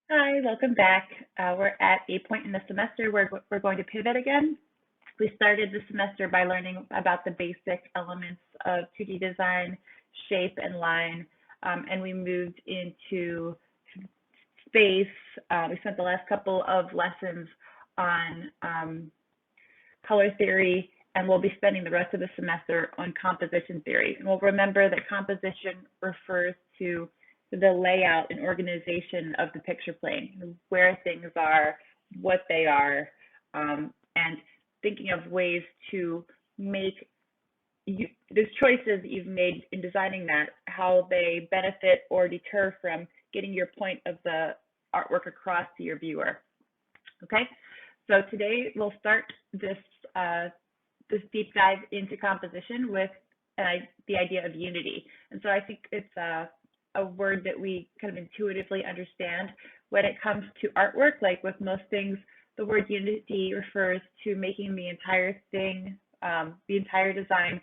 Hi, welcome back. We're at a point in the semester where we're going to pivot again. We started the semester by learning about the basic elements of 2D design, shape, and line, and we moved into space. We spent the last couple of lessons on color theory, and we'll be spending the rest of the semester on composition theory. And we'll remember that composition refers to the layout and organization of the picture plane, where things are, what they are, and thinking of ways to make those choices that you've made in designing that, how they benefit or deter from getting your point of the artwork across to your viewer. Okay, so today we'll start this deep dive into composition with the idea of unity. And so I think it's a word that we kind of intuitively understand when it comes to artwork. Like with most things, the word unity refers to making the entire thing, the entire design,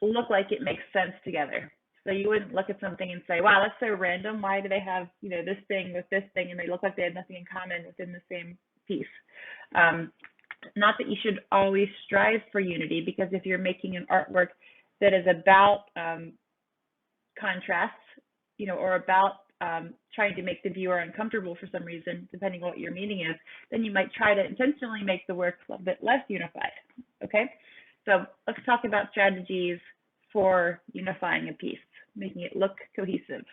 look like it makes sense together. So you wouldn't look at something and say, wow, that's so random. Why do they have, this thing with this thing and they look like they have nothing in common within the same piece? Not that you should always strive for unity, because if you're making an artwork that is about contrast, or about trying to make the viewer uncomfortable for some reason, depending on what your meaning is, then you might try to intentionally make the work a little bit less unified. Okay, so let's talk about strategies for unifying a piece, making it look cohesive.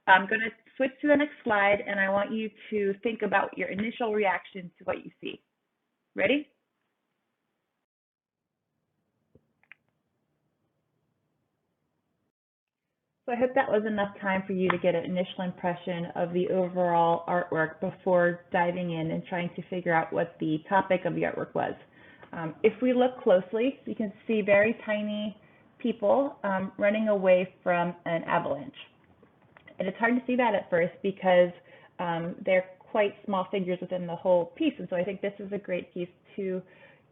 I'm going to switch to the next slide, and I want you to think about your initial reaction to what you see. Ready? So I hope that was enough time for you to get an initial impression of the overall artwork before diving in and trying to figure out what the topic of the artwork was. If we look closely, you can see very tiny people running away from an avalanche. And it's hard to see that at first because they're quite small figures within the whole piece. And so I think this is a great piece to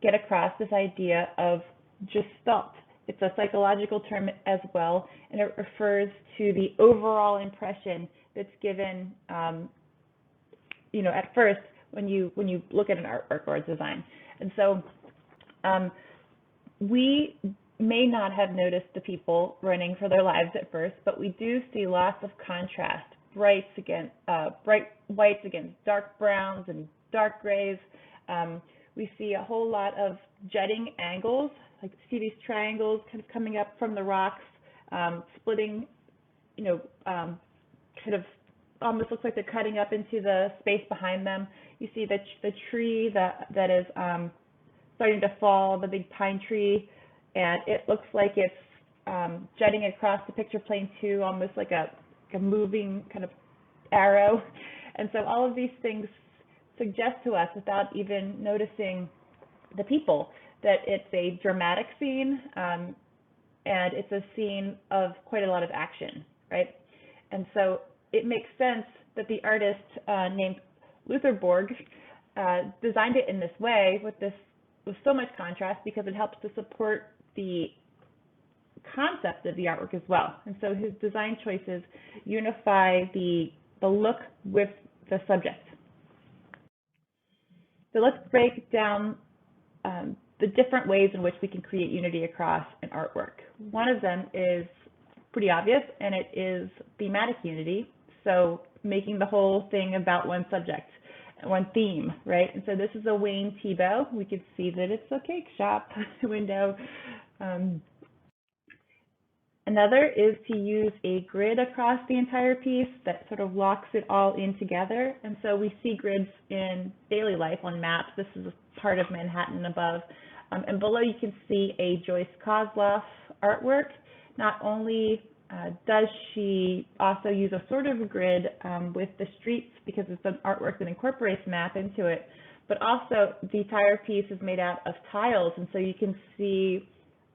get across this idea of gestalt. It's a psychological term as well, and it refers to the overall impression that's given, at first when you look at an artwork or a design. And so we may not have noticed the people running for their lives at first, but we do see lots of contrast, bright whites against dark browns and dark grays. We see a whole lot of jutting angles, like see these triangles kind of coming up from the rocks, splitting, kind of almost looks like they're cutting up into the space behind them. You see the tree that is starting to fall, the big pine tree, and it looks like it's jutting across the picture plane too, almost like a moving kind of arrow. And so all of these things suggest to us, without even noticing the people, that it's a dramatic scene, and it's a scene of quite a lot of action, right? And so it makes sense that the artist named Luther Borg designed it in this way with so much contrast, because it helps to support the concept of the artwork as well. And so his design choices unify the look with the subject. So let's break down the different ways in which we can create unity across an artwork. One of them is pretty obvious, and it is thematic unity. So making the whole thing about one subject, one theme, right? And so this is a Wayne Thiebaud. We can see that it's a cake shop window. Another is to use a grid across the entire piece that sort of locks it all in together. And so we see grids in daily life on maps. This is a part of Manhattan above. And below you can see a Joyce Kozloff artwork. Not only does she also use a sort of a grid with the streets, because it's an artwork that incorporates map into it, but also the entire piece is made out of tiles. And so you can see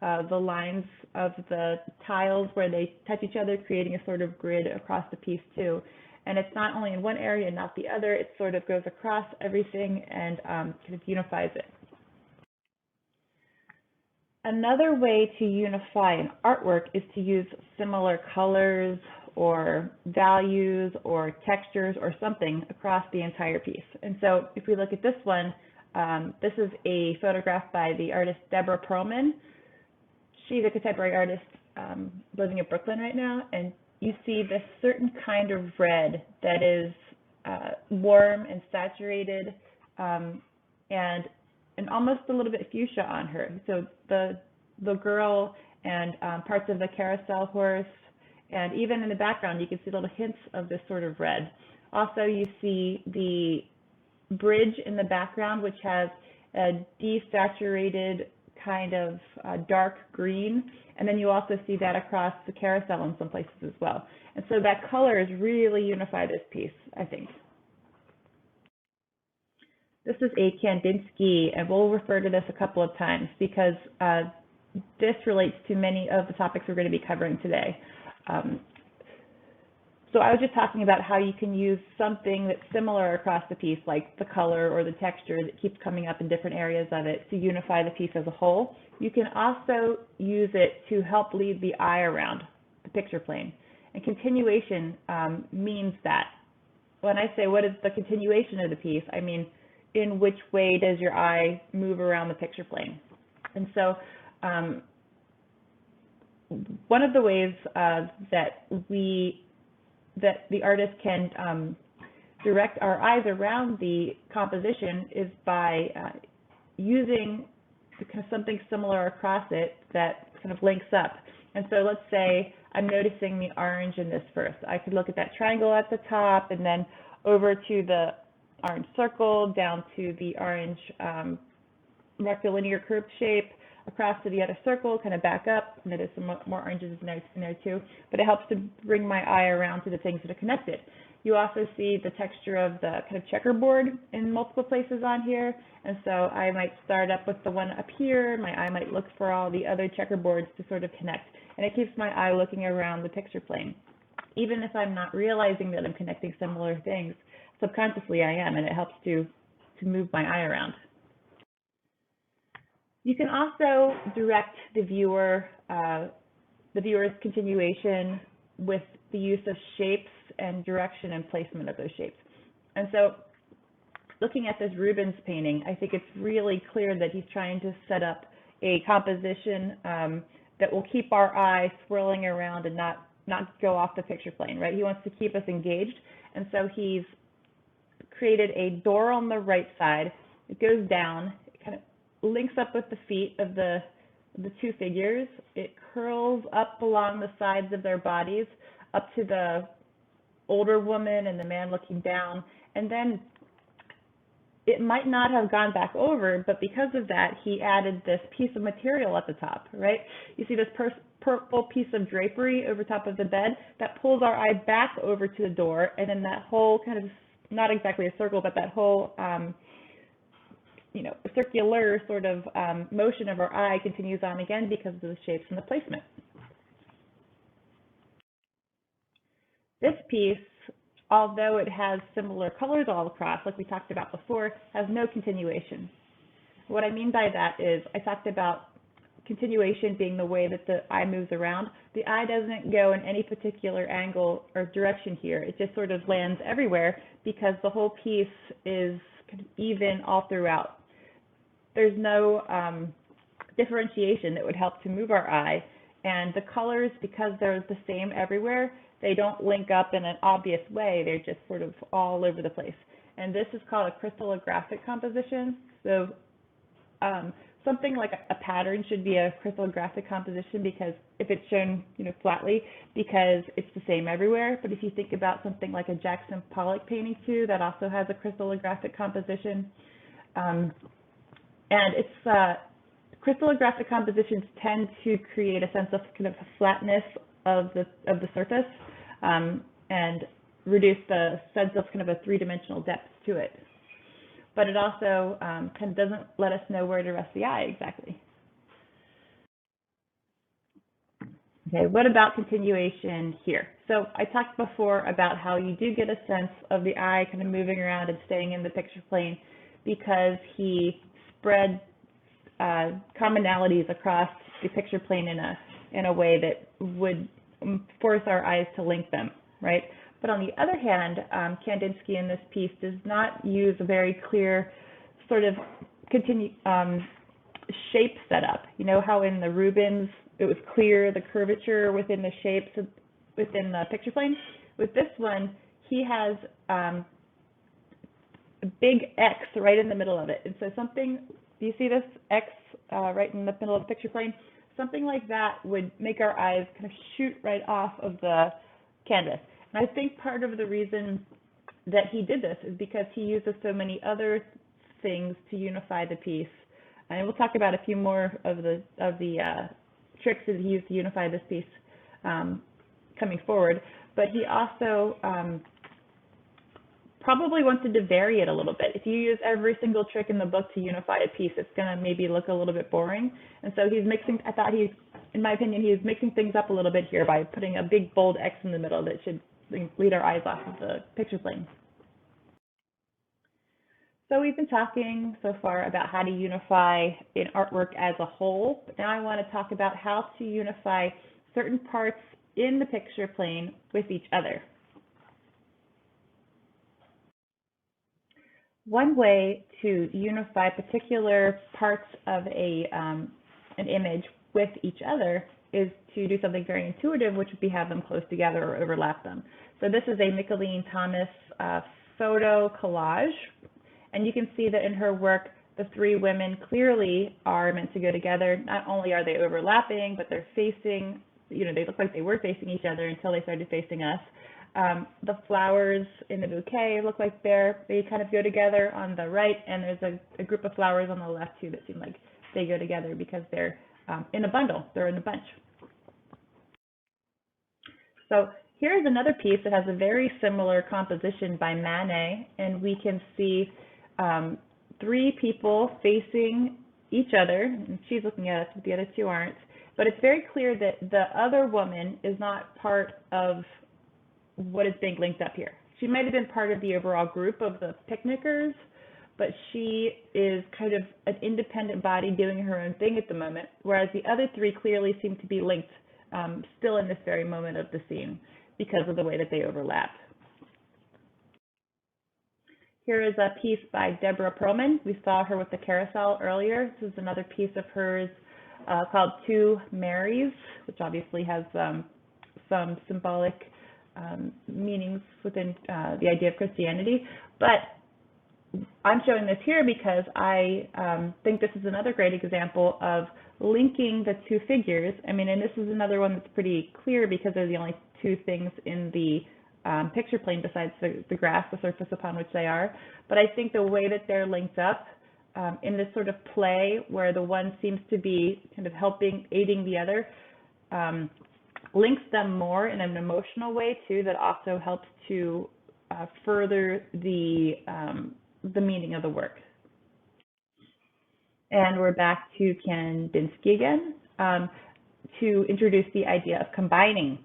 the lines of the tiles where they touch each other, creating a sort of grid across the piece too. And it's not only in one area, not the other, it sort of goes across everything and kind of unifies it. Another way to unify an artwork is to use similar colors or values or textures or something across the entire piece. And so if we look at this one, this is a photograph by the artist Deborah Perlman. She's a contemporary artist living in Brooklyn right now, and you see this certain kind of red that is warm and saturated, and almost a little bit fuchsia on her. So the girl and parts of the carousel horse, and even in the background, you can see little hints of this sort of red. Also, you see the bridge in the background, which has a desaturated kind of dark green, and then you also see that across the carousel in some places as well. And so that colors really unify this piece, I think. This is a Kandinsky, and we'll refer to this a couple of times because this relates to many of the topics we're going to be covering today. So I was just talking about how you can use something that's similar across the piece, like the color or the texture that keeps coming up in different areas of it, to unify the piece as a whole. You can also use it to help lead the eye around the picture plane. And continuation means that. When I say what is the continuation of the piece, I mean in which way does your eye move around the picture plane. And so one of the ways that the artist can direct our eyes around the composition is by using kind of something similar across it that kind of links up. And so let's say I'm noticing the orange in this first. I could look at that triangle at the top and then over to the orange circle, down to the orange rectilinear curved shape, across to the other circle, kind of back up, and there's some more oranges in there too, but it helps to bring my eye around to the things that are connected. You also see the texture of the kind of checkerboard in multiple places on here, and so I might start up with the one up here, my eye might look for all the other checkerboards to sort of connect, and it keeps my eye looking around the picture plane. Even if I'm not realizing that I'm connecting similar things, subconsciously I am, and it helps to move my eye around. You can also direct the viewer's continuation with the use of shapes and direction and placement of those shapes. And so looking at this Rubens painting, I think it's really clear that he's trying to set up a composition that will keep our eye swirling around and not go off the picture plane, right? He wants to keep us engaged. And so he's created a door on the right side. It goes down, it kind of links up with the feet of the two figures. It curls up along the sides of their bodies up to the older woman and the man looking down. And then it might not have gone back over, but because of that, he added this piece of material at the top, right? You see this purple piece of drapery over top of the bed that pulls our eye back over to the door, and then that whole kind of, not exactly a circle, but that whole circular sort of motion of our eye continues on again because of the shapes and the placement. This piece, although it has similar colors all across, like we talked about before, has no continuation. What I mean by that is I talked about continuation being the way that the eye moves around. The eye doesn't go in any particular angle or direction here. It just sort of lands everywhere because the whole piece is kind of even all throughout. There's no differentiation that would help to move our eye, and the colors, because they're the same everywhere, they don't link up in an obvious way. They're just sort of all over the place. And this is called a crystallographic composition. So something like a pattern should be a crystallographic composition because if it's shown flatly, because it's the same everywhere. But if you think about something like a Jackson Pollock painting too, that also has a crystallographic composition. And it's crystallographic compositions tend to create a sense of kind of flatness of the surface and reduce the sense of kind of a three-dimensional depth to it. But it also kind of doesn't let us know where to rest the eye exactly. Okay, what about continuation here? So I talked before about how you do get a sense of the eye kind of moving around and staying in the picture plane because he spread commonalities across the picture plane in a way that would force our eyes to link them, right? But on the other hand, Kandinsky in this piece does not use a very clear sort of shape setup. You know how in the Rubens it was clear the curvature within the shapes within the picture plane? With this one, he has a big X right in the middle of it. And so something, do you see this X right in the middle of the picture plane? Something like that would make our eyes kind of shoot right off of the canvas. And I think part of the reason that he did this is because he uses so many other things to unify the piece. And we'll talk about a few more of the tricks that he used to unify this piece coming forward. But he also probably wanted to vary it a little bit. If you use every single trick in the book to unify a piece, it's going to maybe look a little bit boring. And so he's mixing, I thought in my opinion, he's mixing things up a little bit here by putting a big bold X in the middle that should lead our eyes off of the picture plane. So we've been talking so far about how to unify an artwork as a whole, but now I want to talk about how to unify certain parts in the picture plane with each other. One way to unify particular parts of an image with each other is to do something very intuitive, which would be have them close together or overlap them. So this is a Mickalene Thomas photo collage, and you can see that in her work, the three women clearly are meant to go together. Not only are they overlapping, but they're facing, they look like they were facing each other until they started facing us. The flowers in the bouquet look like they kind of go together on the right, and there's a group of flowers on the left too that seem like they go together because they're in a bundle, they're in a bunch. So here's another piece that has a very similar composition by Manet, and we can see three people facing each other, and she's looking at us, but the other two aren't. But it's very clear that the other woman is not part of what is being linked up here. She might have been part of the overall group of the picnickers, but she is kind of an independent body doing her own thing at the moment, whereas the other three clearly seem to be linked still in this very moment of the scene because of the way that they overlap. Here is a piece by Deborah Perlman. We saw her with the carousel earlier. This is another piece of hers called Two Marys, which obviously has some symbolic meanings within the idea of Christianity. But I'm showing this here because I think this is another great example of linking the two figures. I mean, and this is another one that's pretty clear because they're the only two things in the picture plane besides the grass, the surface upon which they are. But I think the way that they're linked up in this sort of play where the one seems to be kind of aiding the other, links them more in an emotional way too that also helps to further the meaning of the work. And we're back to Kandinsky again to introduce the idea of combining.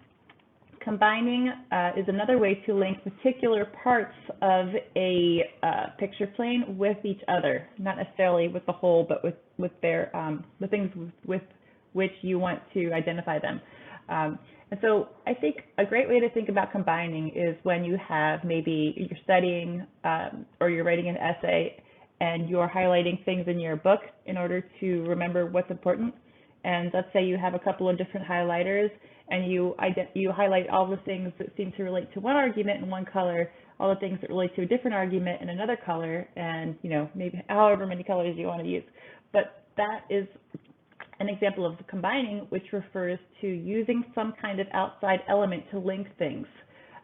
Combining is another way to link particular parts of a picture plane with each other, not necessarily with the whole, but with their the things with which you want to identify them. And so I think a great way to think about combining is when you have maybe you're studying or you're writing an essay and you're highlighting things in your book in order to remember what's important. And let's say you have a couple of different highlighters and you highlight all the things that seem to relate to one argument in one color, all the things that relate to a different argument in another color, and maybe however many colors you want to use. But that is an example of combining, which refers to using some kind of outside element to link things.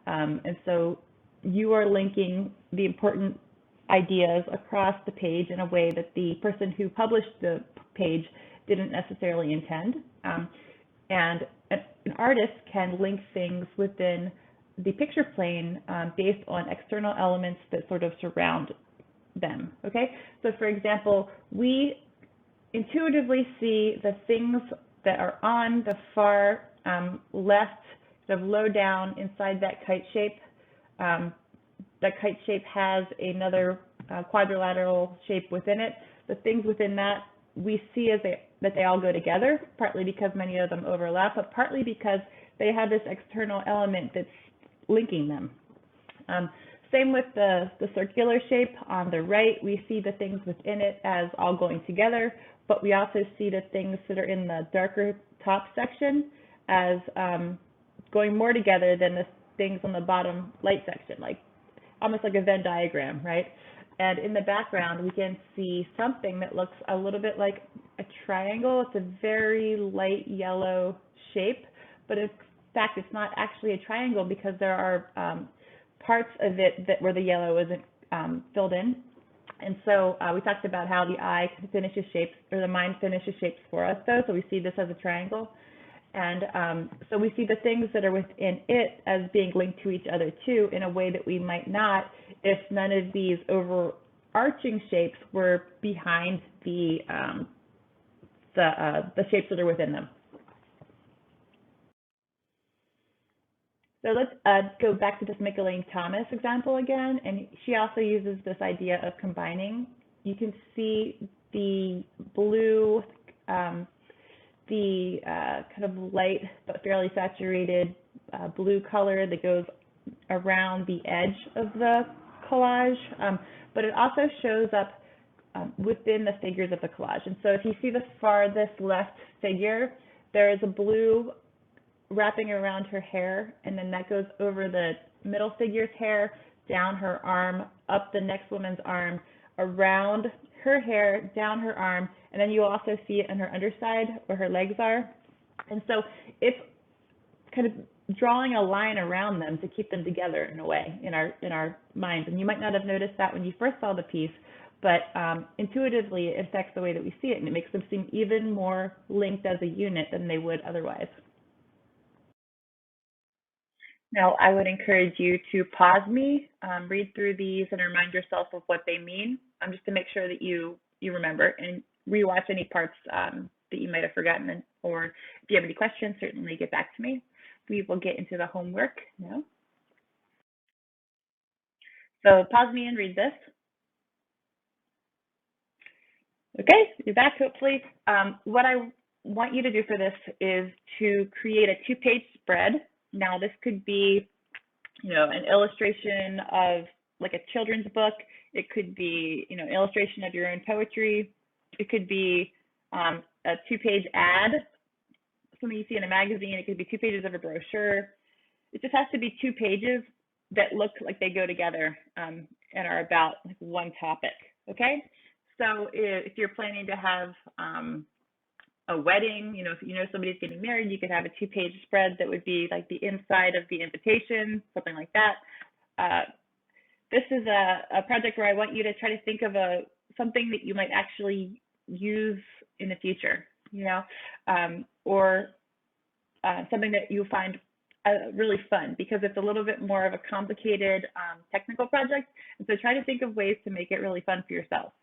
And so you are linking the important ideas across the page in a way that the person who published the page didn't necessarily intend. And an artist can link things within the picture plane based on external elements that sort of surround them, okay? So for example, we intuitively see the things that are on the far left, sort of low down inside that kite shape. That kite shape has another quadrilateral shape within it. The things within that we see that they all go together, partly because many of them overlap, but partly because they have this external element that's linking them. Same with the circular shape on the right. We see the things within it as all going together, but we also see the things that are in the darker top section as going more together than the things on the bottom light section, like almost like a Venn diagram, right? And in the background, we can see something that looks a little bit like a triangle. It's a very light yellow shape, but in fact, it's not actually a triangle because there are parts of it that where the yellow isn't filled in. And so we talked about how the eye finishes shapes, or the mind finishes shapes for us, though. So we see this as a triangle. And so we see the things that are within it as being linked to each other, too, in a way that we might not if none of these overarching shapes were behind the shapes that are within them. So let's go back to this Mickalene Thomas example again, and she also uses this idea of combining. You can see the blue, the kind of light but fairly saturated blue color that goes around the edge of the collage, but it also shows up within the figures of the collage. And so if you see the farthest left figure, there is a blue wrapping around her hair, and then that goes over the middle figure's hair, down her arm, up the next woman's arm, around her hair, down her arm, and then you also see it on her underside where her legs are. And so it's kind of drawing a line around them to keep them together in a way in our minds. And you might not have noticed that when you first saw the piece, but intuitively it affects the way that we see it, and it makes them seem even more linked as a unit than they would otherwise. Now, I would encourage you to pause me, read through these, and remind yourself of what they mean, just to make sure that you remember, and rewatch any parts that you might have forgotten. Or if you have any questions, certainly get back to me. We will get into the homework now. So pause me and read this. Okay, you're back, hopefully. What I want you to do for this is to create a 2-page spread. Now, this could be, an illustration of like a children's book. It could be, an illustration of your own poetry. It could be a 2-page ad, something you see in a magazine. It could be 2 pages of a brochure. It just has to be 2 pages that look like they go together and are about like one topic. Okay, so if you're planning to have a wedding, if somebody's getting married, you could have a 2-page spread that would be like the inside of the invitation, something like that. This is a project where I want you to try to think of something that you might actually use in the future, or something that you find really fun, because it's a little bit more of a complicated technical project. And so try to think of ways to make it really fun for yourself.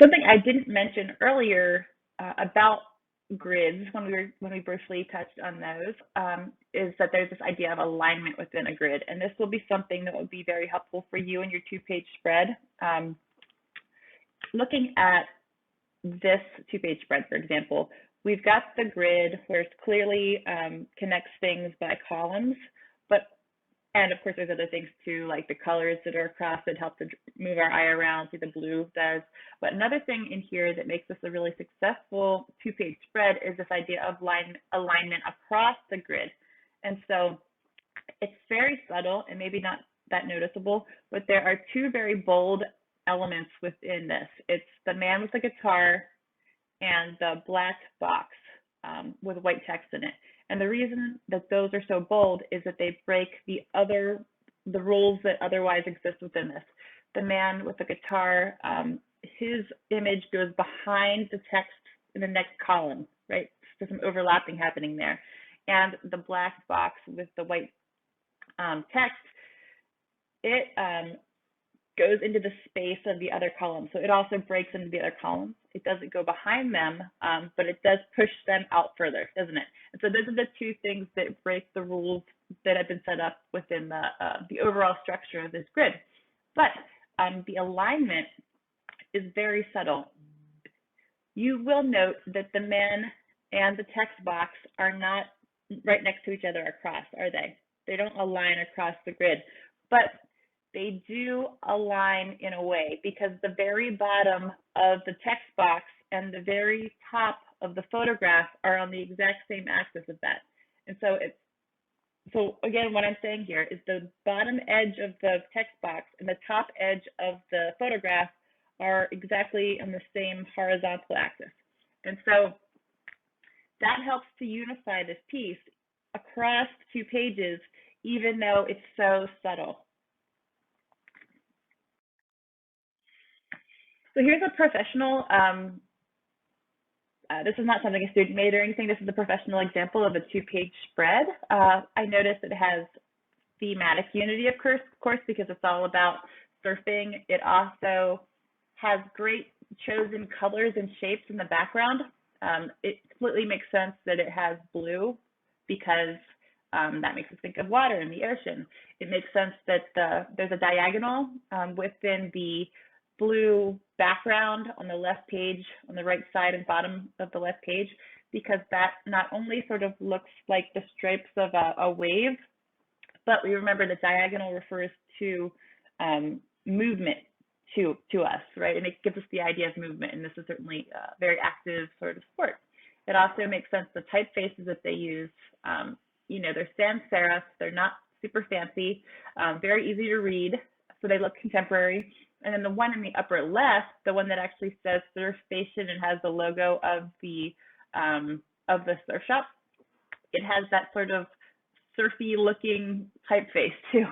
Something I didn't mention earlier about grids when we briefly touched on those is that there's this idea of alignment within a grid, and this will be something that will be very helpful for you in your 2-page spread. Looking at this 2-page spread, for example, we've got the grid where it clearly connects things by columns, and of course there's other things too, like the colors that are across that help to move our eye around, see the blue does. But another thing in here that makes this a really successful 2-page spread is this idea of alignment across the grid. And so it's very subtle and maybe not that noticeable, but there are 2 very bold elements within this. It's the man with the guitar and the black box with white text in it. And the reason that those are so bold is that they break the rules that otherwise exist within this. The man with the guitar, his image goes behind the text in the next column, right? There's some overlapping happening there. And the black box with the white text, it goes into the space of the other columns. So it also breaks into the other columns. It doesn't go behind them, but it does push them out further, doesn't it? And so those are the 2 things that break the rules that have been set up within the overall structure of this grid. But the alignment is very subtle. You will note that the man and the text box are not right next to each other across, are they? They don't align across the grid, but they do align in a way because the very bottom of the text box and the very top of the photograph are on the exact same axis of that. And so again, what I'm saying here is the bottom edge of the text box and the top edge of the photograph are exactly on the same horizontal axis. And so that helps to unify this piece across 2 pages, even though it's so subtle. So here's a professional, this is not something a student made or anything, this is a professional example of a 2-page spread. I noticed it has thematic unity, of course, because it's all about surfing. It also has great chosen colors and shapes in the background. It completely makes sense that it has blue because that makes us think of water and the ocean. It makes sense that there's a diagonal within the blue background on the left page, on the right side and bottom of the left page, because that not only sort of looks like the stripes of a wave, but we remember the diagonal refers to movement to us, right? And it gives us the idea of movement, and this is certainly a very active sort of sport. It also makes sense the typefaces that they use. You know, they're sans serif, they're not super fancy, very easy to read, so they look contemporary. And then the one in the upper left, the one that actually says Surf Station and has the logo of the surf shop, it has that sort of surfy looking typeface too.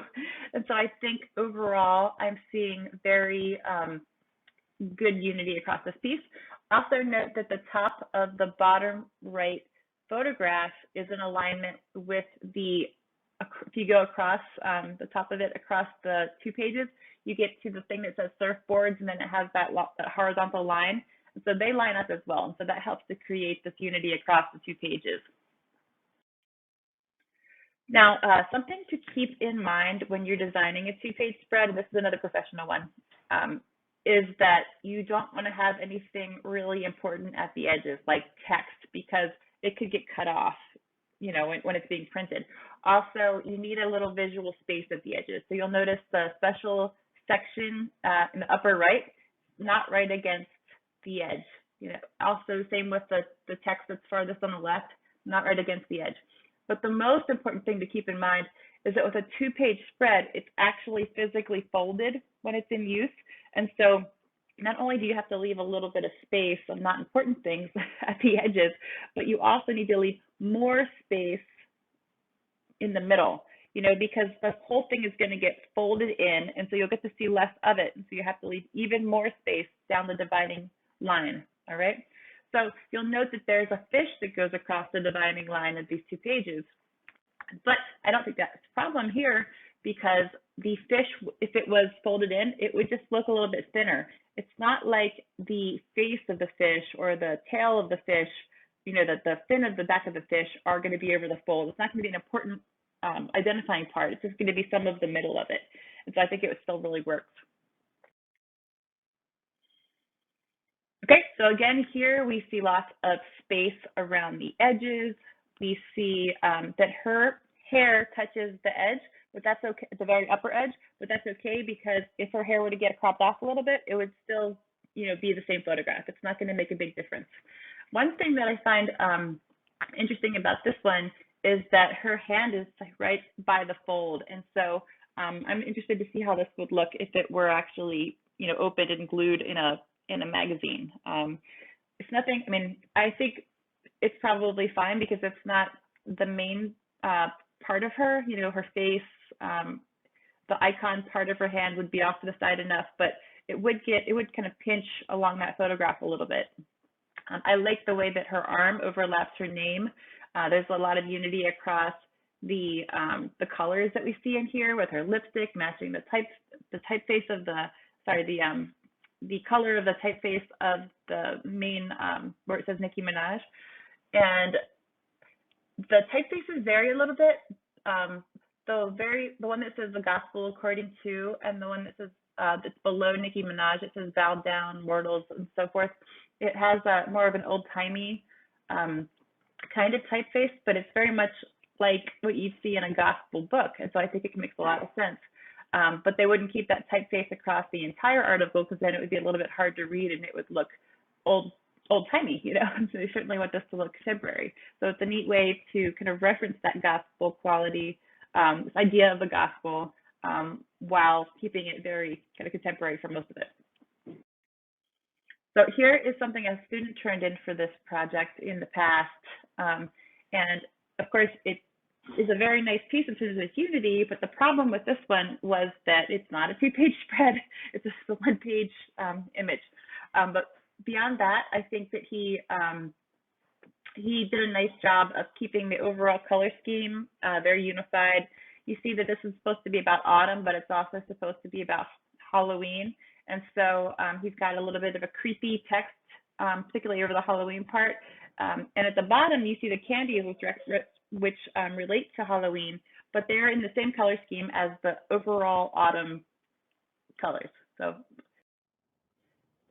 And so I think overall I'm seeing very good unity across this piece. Also note that the top of the bottom right photograph is in alignment with if you go across the top of it across the 2 pages, you get to the thing that says surfboards, and then it has that horizontal line. And so they line up as well. And so that helps to create this unity across the 2 pages. Now, something to keep in mind when you're designing a 2-page spread, and this is another professional one, is that you don't want to have anything really important at the edges, like text, because it could get cut off, you know, when it's being printed. Also, you need a little visual space at the edges. So you'll notice the special section in the upper right, not right against the edge. You know, also same with the text that's farthest on the left, not right against the edge. But the most important thing to keep in mind is that with a 2-page spread, it's actually physically folded when it's in use. And so not only do you have to leave a little bit of space on not important things at the edges, but you also need to leave more space in the middle, you know, because the whole thing is going to get folded in, and so you'll get to see less of it. And so you have to leave even more space down the dividing line, all right? So you'll note that there's a fish that goes across the dividing line of these 2 pages. But I don't think that's a problem here because the fish, if it was folded in, it would just look a little bit thinner. It's not like the face of the fish or the tail of the fish, you know, that the fin of the back of the fish are going to be over the fold. It's not going to be an important identifying part. It's just going to be some of the middle of it. And so I think it would still really work. Okay, so again, here we see lots of space around the edges. We see that her hair touches the edge, but that's okay, at the very upper edge, but that's okay because if her hair were to get cropped off a little bit, it would still, you know, be the same photograph. It's not going to make a big difference. One thing that I find interesting about this one is that her hand is right by the fold. And so I'm interested to see how this would look if it were actually, you know, opened and glued in a magazine. It's nothing, I mean, I think it's probably fine because it's not the main part of her, you know, her face, the icon part of her hand would be off to the side enough, but it would kind of pinch along that photograph a little bit. I like the way that her arm overlaps her name. There's a lot of unity across the colors that we see in here with her lipstick matching the typeface of the color of the typeface of the main where it says Nicki Minaj. And the typefaces vary a little bit. The one that says the gospel according to, and the one that says that's below Nicki Minaj, it says bow down, mortals, and so forth. It has more of an old-timey kind of typeface, but it's very much like what you'd see in a gospel book. And so I think it makes a lot of sense. But they wouldn't keep that typeface across the entire article because then it would be a little bit hard to read and it would look old-timey, you know. So they certainly want this to look contemporary. So it's a neat way to kind of reference that gospel quality, this idea of the gospel, while keeping it very kind of contemporary for most of it. So here is something a student turned in for this project in the past. And of course, it is a very nice piece in terms of unity, but the problem with this one was that it's not a 2-page spread, it's just a 1-page image. But beyond that, I think that he did a nice job of keeping the overall color scheme very unified. You see that this is supposed to be about autumn, but it's also supposed to be about Halloween. And so he's got a little bit of a creepy text, particularly over the Halloween part. And at the bottom, you see the candies, which relate to Halloween, but they're in the same color scheme as the overall autumn colors. So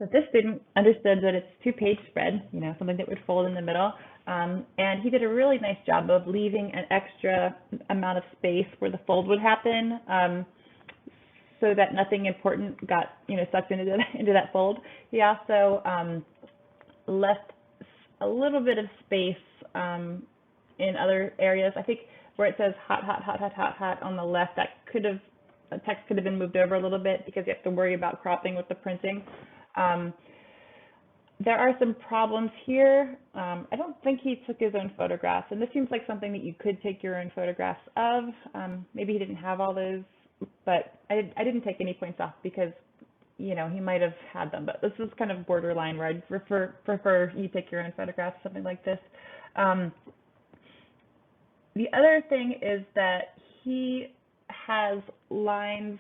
this student understood that it's 2-page spread, you know, something that would fold in the middle. And he did a really nice job of leaving an extra amount of space where the fold would happen, so that nothing important got, you know, sucked into that fold. He also left a little bit of space in other areas. I think where it says hot, hot, hot, hot, hot, hot on the left, that text could have been moved over a little bit because you have to worry about cropping with the printing. There are some problems here. I don't think he took his own photographs, and this seems like something that you could take your own photographs of. Maybe he didn't have all those, but I didn't take any points off because, you know, he might have had them, but this is kind of borderline where I'd prefer you take your own photographs, something like this. The other thing is that he has lines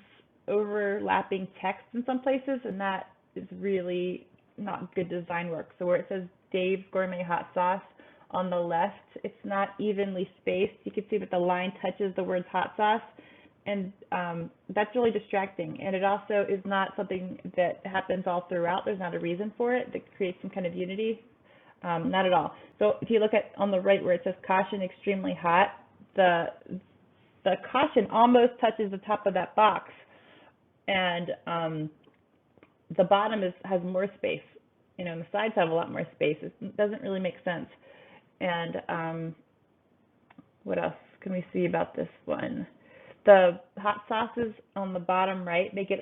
overlapping text in some places, and that is really not good design work. So where it says Dave's Gourmet Hot Sauce on the left, it's not evenly spaced. You can see that the line touches the words hot sauce, and that's really distracting. And it also is not something that happens all throughout. There's not a reason for it that creates some kind of unity. Not at all. So if you look at on the right where it says caution extremely hot, the caution almost touches the top of that box, and the bottom has more space, you know, and the sides have a lot more space. It doesn't really make sense. And what else can we see about this one? The hot sauces on the bottom right, they get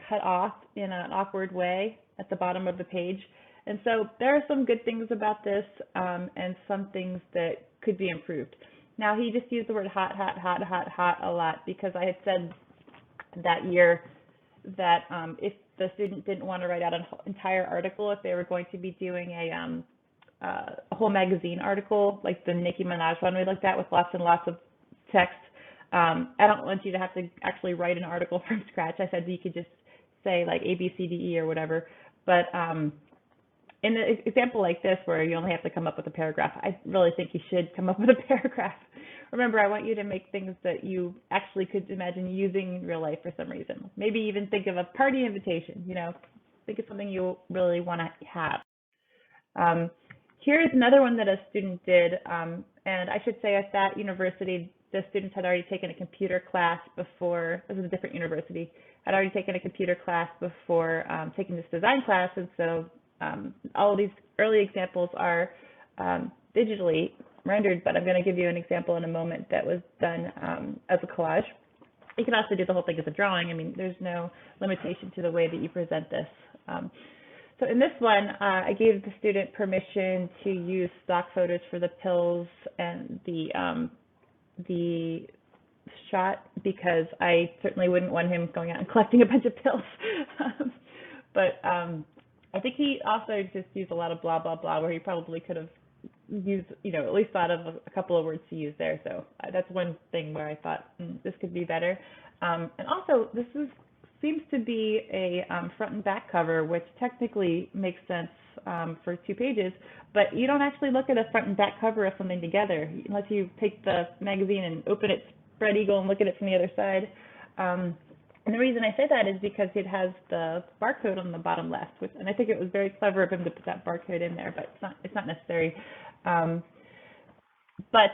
cut off in an awkward way at the bottom of the page. And so there are some good things about this, and some things that could be improved. Now, he just used the word hot, hot, hot, hot, hot a lot because I had said that year that if the student didn't want to write out an entire article, if they were going to be doing a whole magazine article, like the Nicki Minaj one we looked at with lots and lots of text, I don't want you to have to actually write an article from scratch. I said you could just say like A, B, C, D, E or whatever. But in an example like this, where you only have to come up with a paragraph, I really think you should come up with a paragraph. Remember, I want you to make things that you actually could imagine using in real life for some reason. Maybe even think of a party invitation, you know, think of something you really want to have. Here's another one that a student did, and I should say at that university, the students had already taken a computer class before. This is a different university. Had already taken a computer class before taking this design class, and so all of these early examples are digitally rendered, but I'm going to give you an example in a moment that was done as a collage. You can also do the whole thing as a drawing. I mean, there's no limitation to the way that you present this. So in this one, I gave the student permission to use stock photos for the pills and the shot, because I certainly wouldn't want him going out and collecting a bunch of pills. But I think he also just used a lot of blah, blah, blah, where he probably could have used, you know, at least thought of a couple of words to use there. So that's one thing where I thought this could be better. And also, this seems to be a front and back cover, which technically makes sense for 2 pages, but you don't actually look at a front and back cover of something together unless you take the magazine and open it spread eagle and look at it from the other side. And the reason I say that is because it has the barcode on the bottom left, and I think it was very clever of him to put that barcode in there, but it's not necessary. But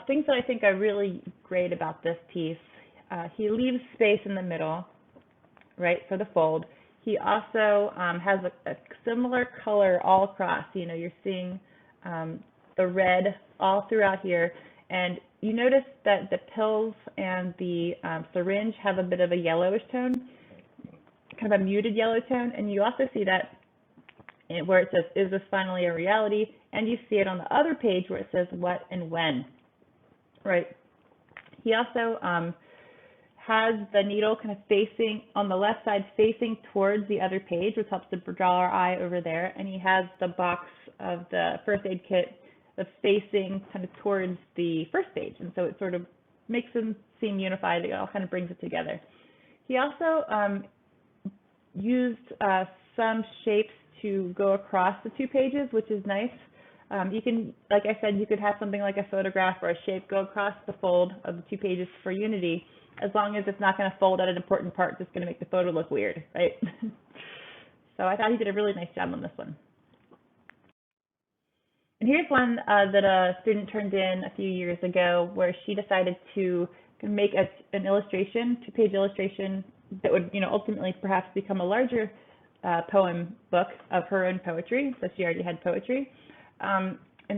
things that I think are really great about this piece, he leaves space in the middle, right, for the fold. He also has a similar color all across. You know, you're seeing the red all throughout here. And you notice that the pills and the syringe have a bit of a yellowish tone, kind of a muted yellow tone. And you also see that where it says, is this finally a reality? And you see it on the other page where it says what and when, right? He also has the needle kind of facing on the left side, facing towards the other page, which helps to draw our eye over there. And he has the box of the first aid kit that's facing kind of towards the first page. And so it sort of makes them seem unified. It all kind of brings it together. He also used some shapes to go across the two pages, which is nice. You can, like I said, you could have something like a photograph or a shape go across the fold of the two pages for Unity, as long as it's not going to fold at an important part, it's going to make the photo look weird, right? So I thought he did a really nice job on this one. And here's one that a student turned in a few years ago, where she decided to make an illustration, two-page illustration that would, ultimately perhaps become a larger poem book of her own poetry. So she already had poetry. And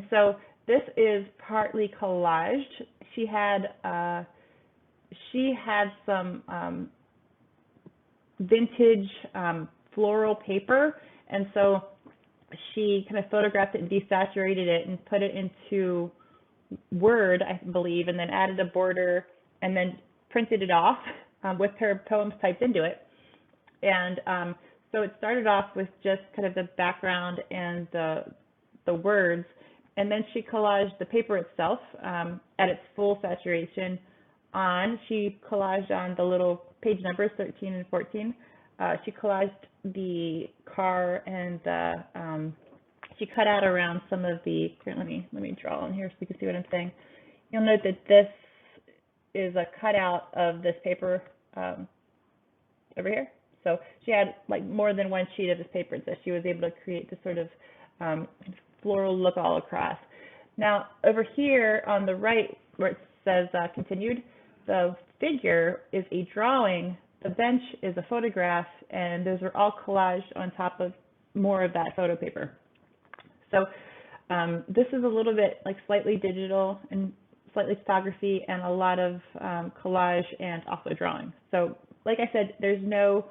so this is partly collaged. She had some vintage floral paper, and so she kind of photographed it and desaturated it and put it into Word, I believe, and then added a border and then printed it off with her poems typed into it. And so it started off with just kind of the background and the words, and then she collaged the paper itself at its full saturation on. She collaged on the little page numbers 13 and 14. She collaged the car and the she cut out around some of the, here, let me draw on here so you can see what I'm saying. You'll note that this is a cutout of this paper over here. So she had like more than one sheet of this paper, so she was able to create this sort of floral look all across. Now over here on the right where it says continued, the figure is a drawing, the bench is a photograph, and those are all collaged on top of more of that photo paper. So this is a little bit like slightly digital and slightly photography and a lot of collage and also drawing. So like I said, there's no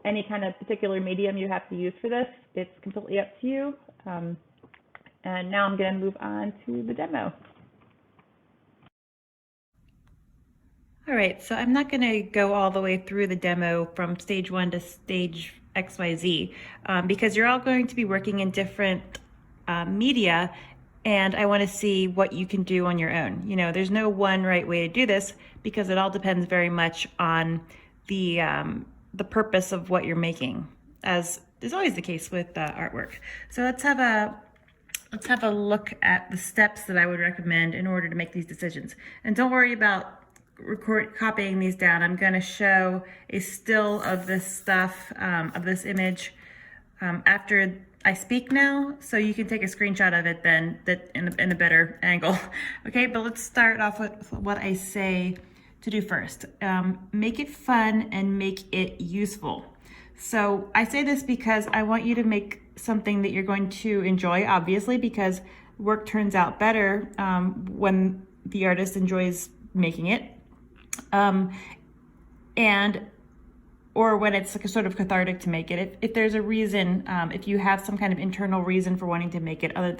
any kind of particular medium you have to use for this. It's completely up to you. And now I'm going to move on to the demo. All right, so I'm not going to go all the way through the demo from stage 1 to stage XYZ because you're all going to be working in different media, and I want to see what you can do on your own. There's no one right way to do this because it all depends very much on the purpose of what you're making, as is always the case with artwork. So let's have a look at the steps that I would recommend in order to make these decisions. And don't worry about copying these down. I'm going to show a still of this stuff, of this image, after I speak now, so you can take a screenshot of it then in a better angle. Okay, but let's start off with what I say to do first. Make it fun and make it useful. So I say this because I want you to make something that you're going to enjoy, obviously, because work turns out better when the artist enjoys making it. Or when it's like a sort of cathartic to make it. If there's a reason, if you have some kind of internal reason for wanting to make it other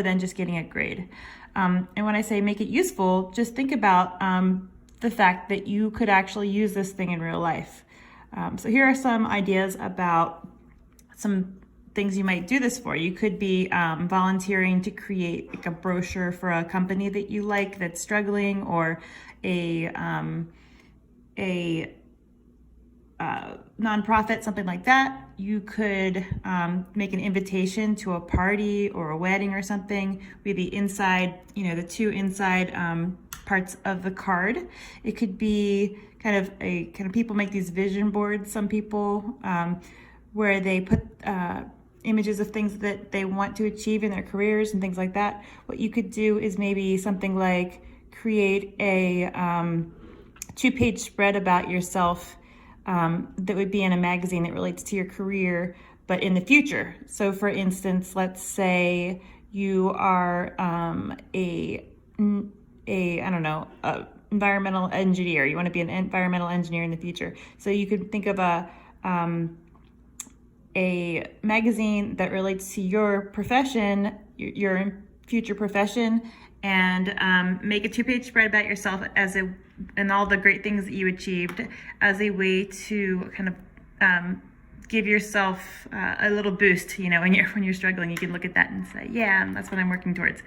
than just getting a grade. And when I say make it useful, just think about the fact that you could actually use this thing in real life. So here are some ideas about some things you might do this for. You could be volunteering to create like a brochure for a company that you like that's struggling, or a nonprofit, something like that. You could make an invitation to a party or a wedding or something. Be the inside, the two inside parts of the card. It could be kind of people make these vision boards. Some people where they put images of things that they want to achieve in their careers and things like that. What you could do is maybe something like create a 2-page spread about yourself that would be in a magazine that relates to your career, but in the future. So for instance, let's say you are a I don't know, environmental engineer. You want to be an environmental engineer in the future. So you could think of a magazine that relates to your profession, your future profession, and make a 2-page spread about yourself and all the great things that you achieved as a way to kind of give yourself a little boost. You know, when you're struggling, you can look at that and say, yeah, that's what I'm working towards.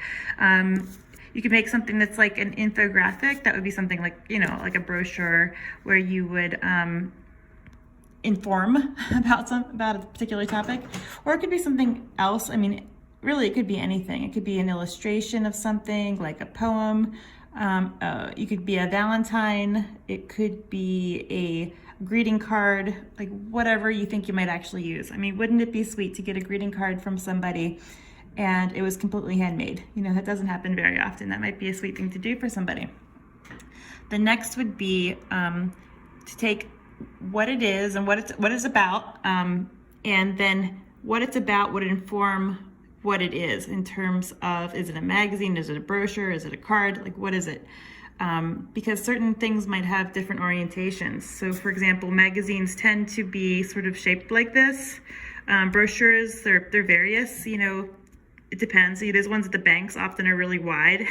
You could make something that's like an infographic. That would be something like, you know, like a brochure where you would inform about a particular topic, or it could be something else. I mean, really, it could be anything. It could be an illustration of something, like a poem. You could be a Valentine. It could be a greeting card, like whatever you think you might actually use. I mean, wouldn't it be sweet to get a greeting card from somebody and it was completely handmade? You know, that doesn't happen very often. That might be a sweet thing to do for somebody. The next would be to take what it is and what it's about, and then what it's about would inform what it is in terms of, is it a magazine, is it a brochure, is it a card, like what is it? Because certain things might have different orientations. So for example, magazines tend to be sort of shaped like this. Brochures, they're various, you know, it depends. So there's ones at the banks often are really wide.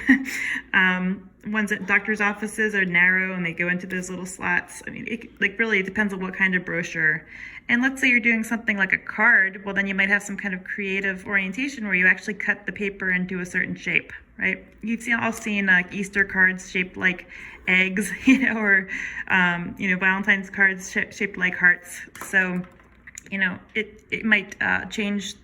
Ones at doctor's offices are narrow and they go into those little slots. I mean, it really depends on what kind of brochure. And let's say you're doing something like a card, well then you might have some kind of creative orientation where you actually cut the paper into a certain shape, right? You've all seen like Easter cards shaped like eggs, you know, or Valentine's cards shaped like hearts. So, you know, it might change.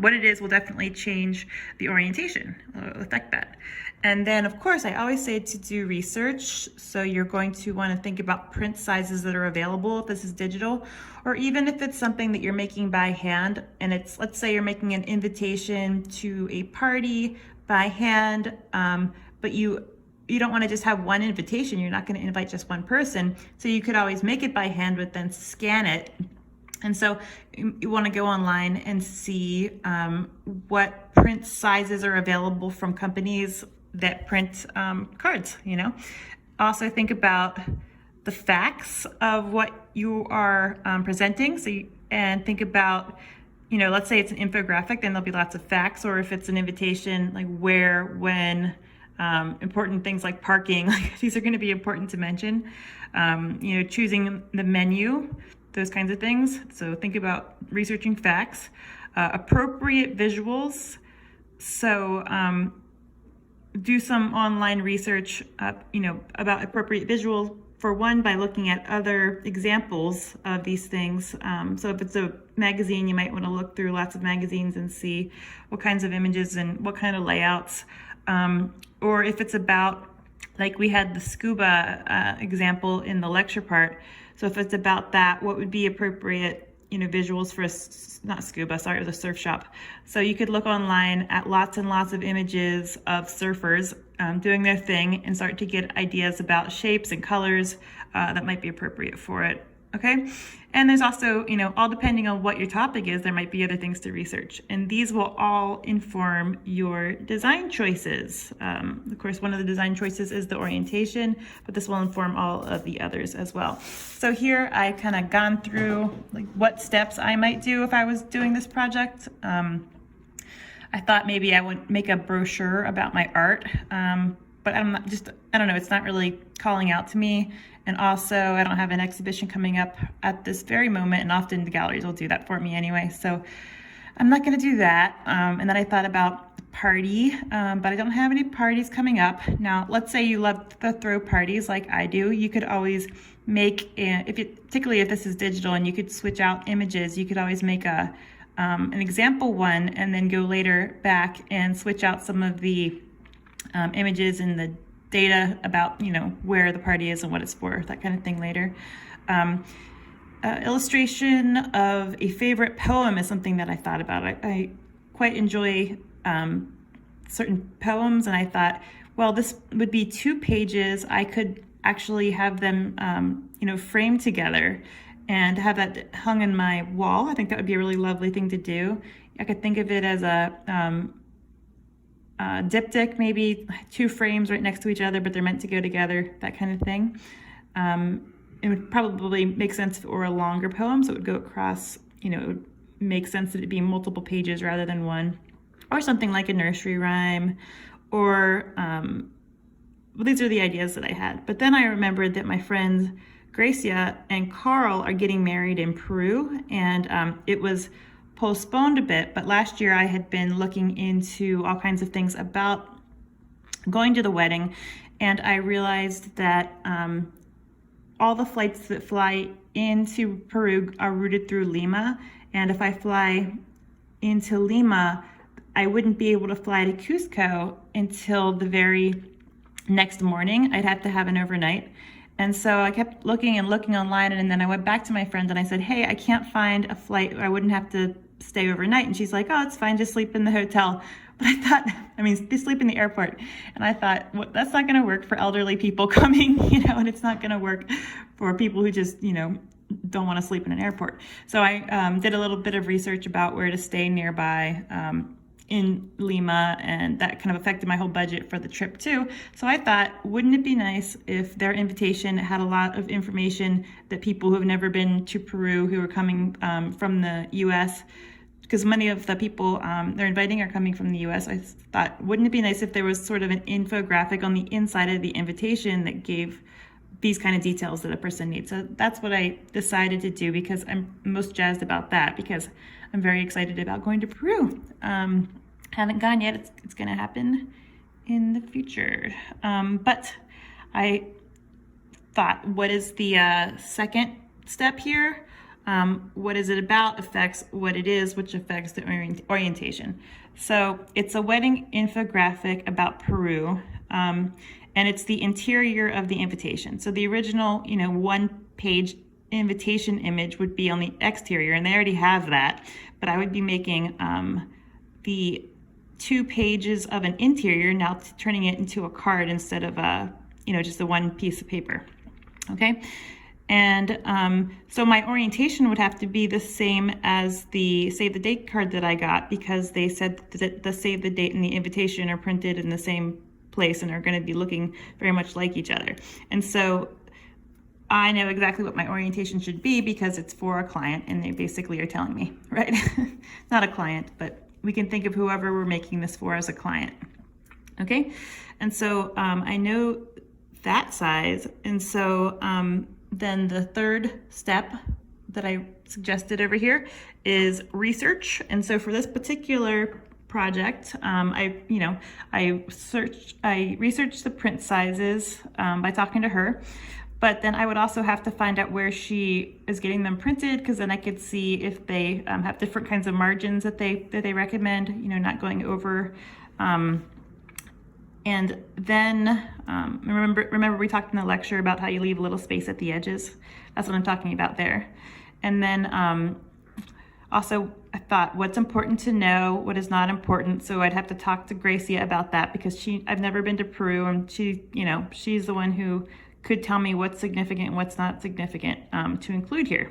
What it is will definitely change the orientation, affect that. And then, of course, I always say to do research. So you're going to want to think about print sizes that are available if this is digital, or even if it's something that you're making by hand. And it's, let's say you're making an invitation to a party by hand, but you don't want to just have one invitation. You're not going to invite just one person. So you could always make it by hand, but then scan it. And so you want to go online and see what print sizes are available from companies that print cards, you know. Also think about the facts of what you are presenting. And think about, you know, let's say it's an infographic, then there'll be lots of facts. Or if it's an invitation, like where, when, important things like parking, like these are going to be important to mention. You know, choosing the menu, those kinds of things. So think about researching facts, appropriate visuals. So do some online research, you know, about appropriate visuals. For one, by looking at other examples of these things. So if it's a magazine, you might want to look through lots of magazines and see what kinds of images and what kind of layouts. Or if it's about, like we had the scuba example in the lecture part. So if it's about that, what would be appropriate, you know, visuals for not scuba, sorry, it was a surf shop. So you could look online at lots and lots of images of surfers doing their thing and start to get ideas about shapes and colors that might be appropriate for it. Okay. And there's also, you know, all depending on what your topic is, there might be other things to research. And these will all inform your design choices. Of course, one of the design choices is the orientation, but this will inform all of the others as well. So here I've kind of gone through like what steps I might do if I was doing this project. I thought maybe I would make a brochure about my art, but I don't know, it's not really calling out to me. And also I don't have an exhibition coming up at this very moment, and often the galleries will do that for me anyway. So I'm not gonna do that. And then I thought about the party, but I don't have any parties coming up. Now, let's say you love to throw parties like I do. You could always make, particularly if this is digital and you could switch out images, you could always make an example one and then go later back and switch out some of the images and the data about, you know, where the party is and what it's for, that kind of thing later. illustration of a favorite poem is something that I thought about. I quite enjoy certain poems, and I thought, well, this would be 2 pages. I could actually have them, framed together and have that hung in my wall. I think that would be a really lovely thing to do. I could think of it as a diptych, maybe 2 frames right next to each other, but they're meant to go together, that kind of thing. It would probably make sense for a longer poem, so it would go across, it would make sense that it be multiple pages rather than one, or something like a nursery rhyme, or, well, these are the ideas that I had. But then I remembered that my friends Gracia and Carl are getting married in Peru, and it was postponed a bit, but last year I had been looking into all kinds of things about going to the wedding, and I realized that all the flights that fly into Peru are routed through Lima, and if I fly into Lima, I wouldn't be able to fly to Cusco until the very next morning. I'd have to have an overnight. And so I kept looking and looking online, and then I went back to my friend and I said, hey, I can't find a flight where I wouldn't have to stay overnight. And she's like, oh, it's fine, just sleep in the hotel. But I thought, they sleep in the airport. And I thought, well, that's not gonna work for elderly people coming, and it's not gonna work for people who just, don't wanna sleep in an airport. So I did a little bit of research about where to stay nearby in Lima, and that kind of affected my whole budget for the trip too. So I thought, wouldn't it be nice if their invitation had a lot of information that people who have never been to Peru, who are coming from the US, because many of the people they're inviting are coming from the US. I thought, wouldn't it be nice if there was sort of an infographic on the inside of the invitation that gave these kind of details that a person needs? So that's what I decided to do, because I'm most jazzed about that, because I'm very excited about going to Peru. Haven't gone yet. It's going to happen in the future. But I thought, what is the second step here? What is it about affects what it is, which affects the orientation. So it's a wedding infographic about Peru, and it's the interior of the invitation. So the original, 1-page invitation image would be on the exterior, and they already have that, but I would be making the 2 pages of an interior, now turning it into a card instead of just the 1 piece of paper. Okay. And so my orientation would have to be the same as the save the date card that I got, because they said that the save the date and the invitation are printed in the same place and are going to be looking very much like each other. And so I know exactly what my orientation should be, because it's for a client and they basically are telling me, right? Not a client, but we can think of whoever we're making this for as a client. Okay. And so I know that size. And so then the third step that I suggested over here is research. And so for this particular project, I researched the print sizes by talking to her, but then I would also have to find out where she is getting them printed, because then I could see if they have different kinds of margins that they recommend, not going over. And then remember we talked in the lecture about how you leave a little space at the edges. That's what I'm talking about there. And then also I thought, what's important to know, what is not important. So I'd have to talk to Gracia about that, because I've never been to Peru, and she's the one who could tell me what's significant and what's not significant to include here.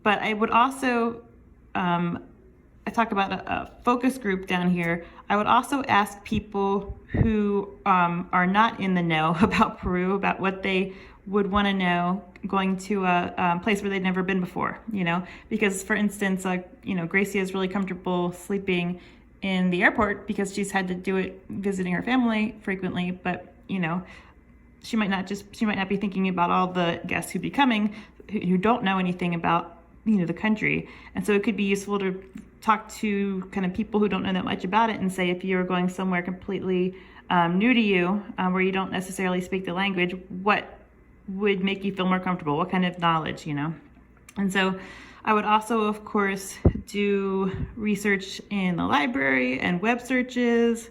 But I would also, I talk about a focus group down here. I would also ask people who are not in the know about Peru, about what they would want to know going to a place where they've never been before, because for instance, Gracia is really comfortable sleeping in the airport because she's had to do it visiting her family frequently, but she might not be thinking about all the guests who'd be coming who don't know anything about the country. And so it could be useful to talk to kind of people who don't know that much about it, and say, if you're going somewhere completely new to you, where you don't necessarily speak the language, what would make you feel more comfortable? What kind of knowledge, And so I would also, of course, do research in the library and web searches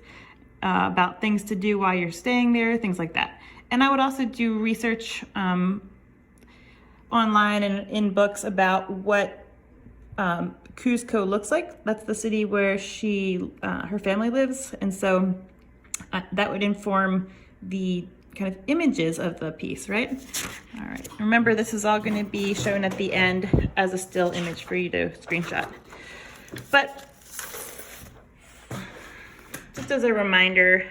about things to do while you're staying there, things like that. And I would also do research online and in books about what Cuzco looks like. That's the city where her family lives, and so that would inform the kind of images of the piece, right? All right, remember this is all going to be shown at the end as a still image for you to screenshot. But just as a reminder,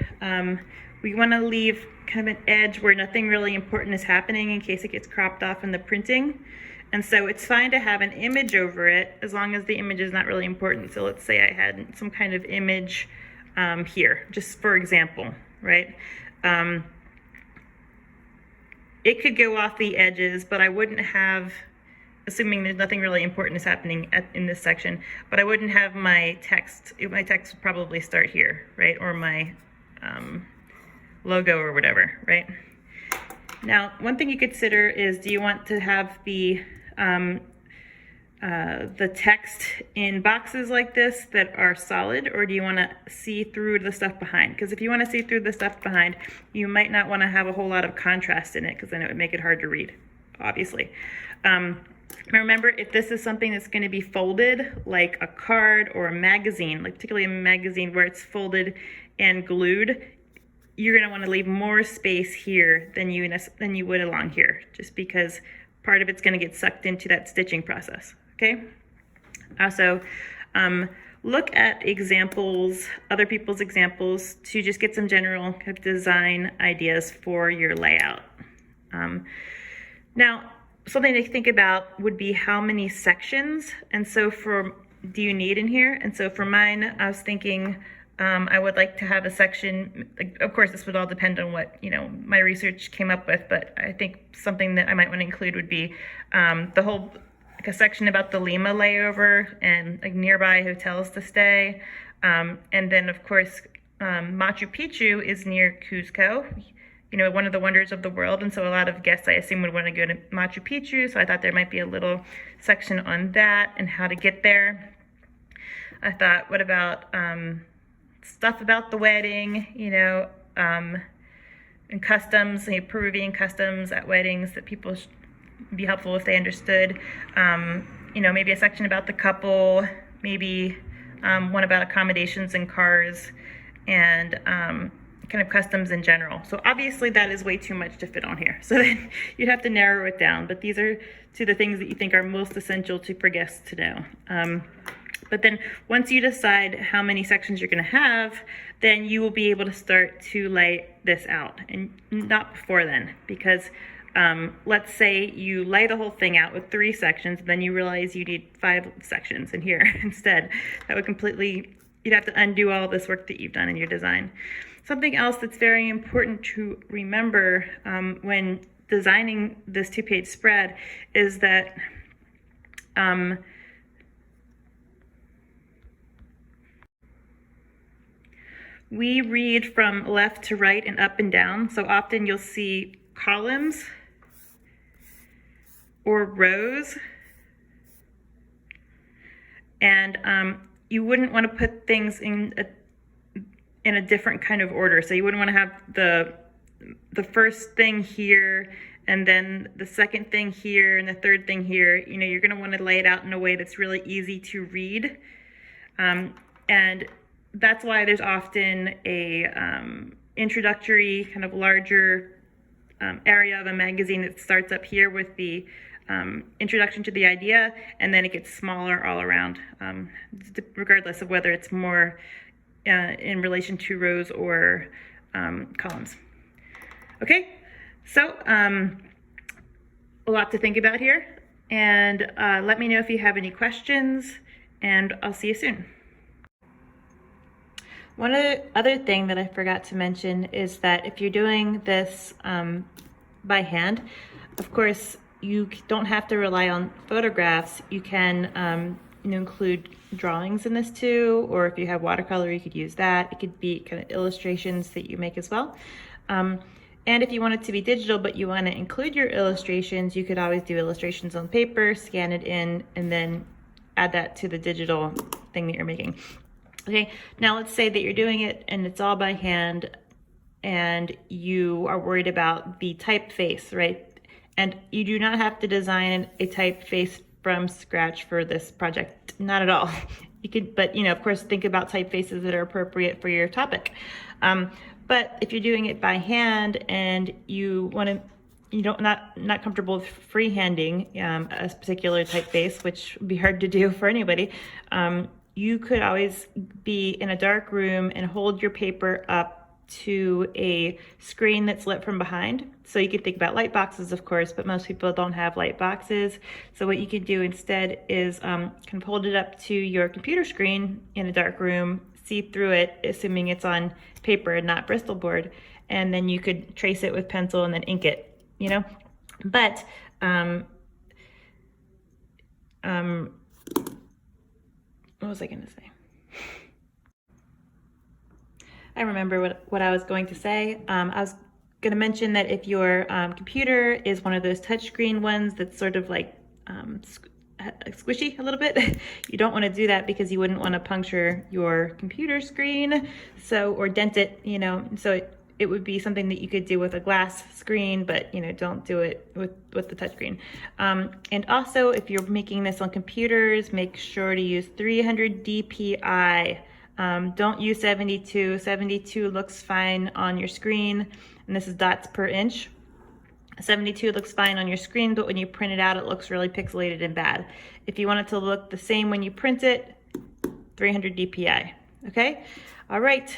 we want to leave kind of an edge where nothing really important is happening in case it gets cropped off in the printing. And so it's fine to have an image over it as long as the image is not really important. So let's say I had some kind of image here, just for example, right? It could go off the edges, but I wouldn't have, assuming there's nothing really important is happening in this section, but I wouldn't have my text. My text would probably start here, right? Or my logo or whatever, right? Now, one thing you consider is, do you want to have the text in boxes like this that are solid, or do you want to see through the stuff behind? Because if you want to see through the stuff behind, you might not want to have a whole lot of contrast in it, because then it would make it hard to read, obviously. Remember, if this is something that's going to be folded, like a card or a magazine, like particularly a magazine where it's folded and glued, you're going to want to leave more space here than you would along here, just because part of it's going to get sucked into that stitching process. Okay. Also, look at examples, other people's examples, to just get some general kind of design ideas for your layout. Now, something to think about would be how many sections, and so do you need in here? And so for mine, I was thinking I would like to have a section. Of course, this would all depend on what my research came up with, but I think something that I might want to include would be the whole, like a section about the Lima layover and like nearby hotels to stay, and then of course Machu Picchu is near Cuzco, one of the wonders of the world, and so a lot of guests, I assume, would want to go to Machu Picchu. So I thought there might be a little section on that and how to get there. I thought, what about stuff about the wedding, and customs, Peruvian customs at weddings that people should be helpful if they understood. Maybe a section about the couple, maybe one about accommodations in cars, and kind of customs in general. So obviously that is way too much to fit on here. So then you'd have to narrow it down. But these are two of the things that you think are most essential for guests to know. But then once you decide how many sections you're going to have, then you will be able to start to lay this out, and not before then, because let's say you lay the whole thing out with 3 sections, and then you realize you need 5 sections in here instead. That would you'd have to undo all this work that you've done in your design. Something else that's very important to remember when designing this 2-page spread is that we read from left to right and up and down. So often you'll see columns or rows, and you wouldn't want to put things in a different kind of order. So you wouldn't want to have the first thing here, and then the second thing here, and the third thing here. You're going to want to lay it out in a way that's really easy to read, and that's why there's often a introductory kind of larger area of a magazine that starts up here with the introduction to the idea, and then it gets smaller all around, regardless of whether it's more in relation to rows or columns. Okay, so a lot to think about here, and let me know if you have by and I'll see you soon. One other thing that I forgot to mention is that if you're doing this by hand, of course, you don't have to rely on photographs. You can include drawings in this too, or if you have watercolor, you could use that. It could be kind of illustrations that you make as well. And if you want it to be digital, but you want to include your illustrations, you could always do illustrations on paper, scan it in, and then add that to the digital thing that you're making. Okay, now let's say that you're doing it and it's all by hand, and you are worried about the typeface, right? And you do not have to design a typeface from scratch for this project, not at all. You could, but of course, think about typefaces that are appropriate for your topic. But if you're doing it by hand and you don't not comfortable with freehanding a particular typeface, which would be hard to do for anybody, you could always be in a dark room and hold your paper up to a screen that's lit from behind. So you could think about light boxes, of course, but most people don't have light boxes. So what you could do instead is kind of hold it up to your computer screen in a dark room, see through it, assuming it's on paper and not Bristol board, and then you could trace it with pencil and then ink it, But what was I going to say? I remember what I was going to say. I was going to mention that if your computer is one of those touchscreen ones that's sort of like squishy a little bit, you don't want to do that because you wouldn't want to puncture your computer screen, or dent it, so it would be something that you could do with a glass screen, but don't do it with the touchscreen. And also, if you're making this on computers, make sure to use 300 DPI. Don't use 72. 72 looks fine on your screen, and this is dots per inch. 72 looks fine on your screen, but when you print it out, it looks really pixelated and bad. If you want it to look the same when you print it, 300 DPI, okay? All right.